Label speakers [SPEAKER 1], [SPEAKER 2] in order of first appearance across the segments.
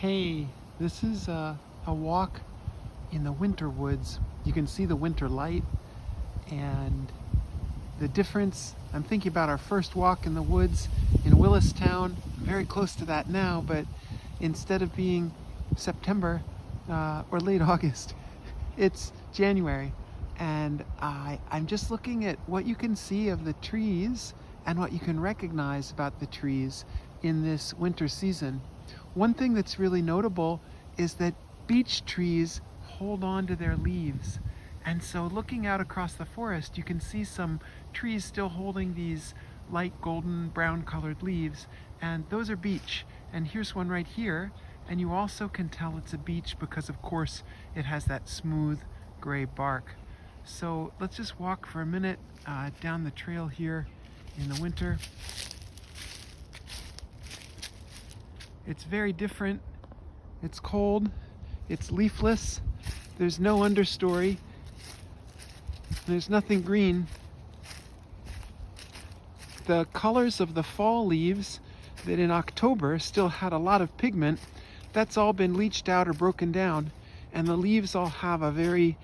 [SPEAKER 1] Hey, this is a walk in the winter woods. You can see the winter light and the difference. I'm thinking about our first walk in the woods in Willistown, very close to that now, but instead of being September or late August, it's January. And I'm just looking at what you can see of the trees and what you can recognize about the trees in this winter season. One thing that's really notable is that beech trees hold on to their leaves. And so looking out across the forest, you can see some trees still holding these light golden brown colored leaves, and those are beech. And here's one right here, and you also can tell it's a beech because of course it has that smooth gray bark. So let's just walk for a minute down the trail here in the winter. It's very different. It's cold, it's leafless, there's no understory, there's nothing green. The colors of the fall leaves that in October still had a lot of pigment, that's all been leached out or broken down, and the leaves all have a very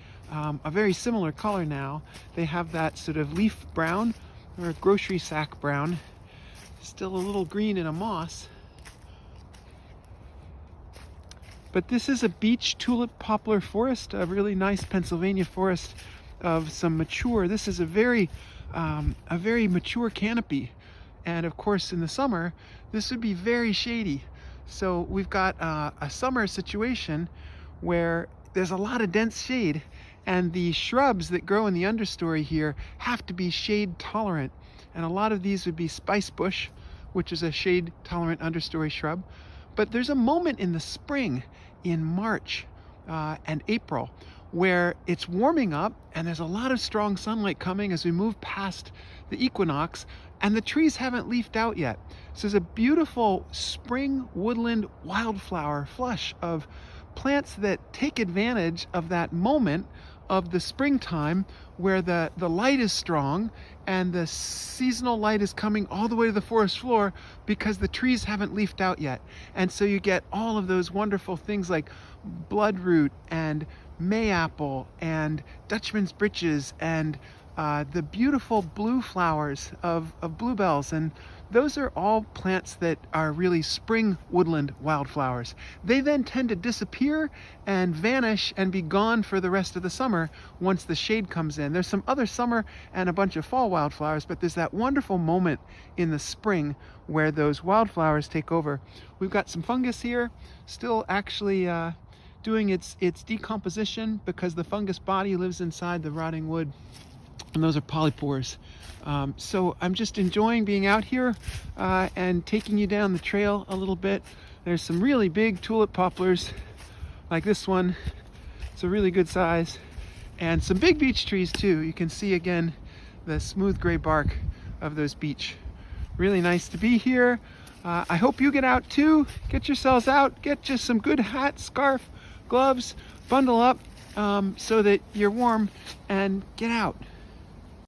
[SPEAKER 1] similar color now. They have that sort of leaf brown or grocery sack brown, still a little green in a moss. But this is a beech tulip poplar forest, a really nice Pennsylvania forest of some mature. This is a very mature canopy. And of course in the summer, this would be very shady. So we've got a summer situation where there's a lot of dense shade, and the shrubs that grow in the understory here have to be shade tolerant. And a lot of these would be spice bush, which is a shade tolerant understory shrub. But there's a moment in the spring, in March and April, where it's warming up and there's a lot of strong sunlight coming as we move past the equinox, and the trees haven't leafed out yet. So there's a beautiful spring woodland wildflower flush of plants that take advantage of that moment of the springtime where the light is strong and the seasonal light is coming all the way to the forest floor because the trees haven't leafed out yet. And so you get all of those wonderful things like bloodroot and mayapple and Dutchman's breeches and the beautiful blue flowers of bluebells, and those are all plants that are really spring woodland wildflowers. They then tend to disappear and vanish and be gone for the rest of the summer once the shade comes in. There's some other summer and a bunch of fall wildflowers, but there's that wonderful moment in the spring where those wildflowers take over. We've got some fungus here, still actually doing its decomposition because the fungus body lives inside the rotting wood. And those are polypores. So I'm just enjoying being out here and taking you down the trail a little bit. There's some really big tulip poplars, like this one. It's a really good size. And some big beech trees too. You can see again the smooth gray bark of those beech. Really nice to be here. I hope you get out too. Get yourselves out. Get just some good hat, scarf, gloves, bundle up so that you're warm, and get out.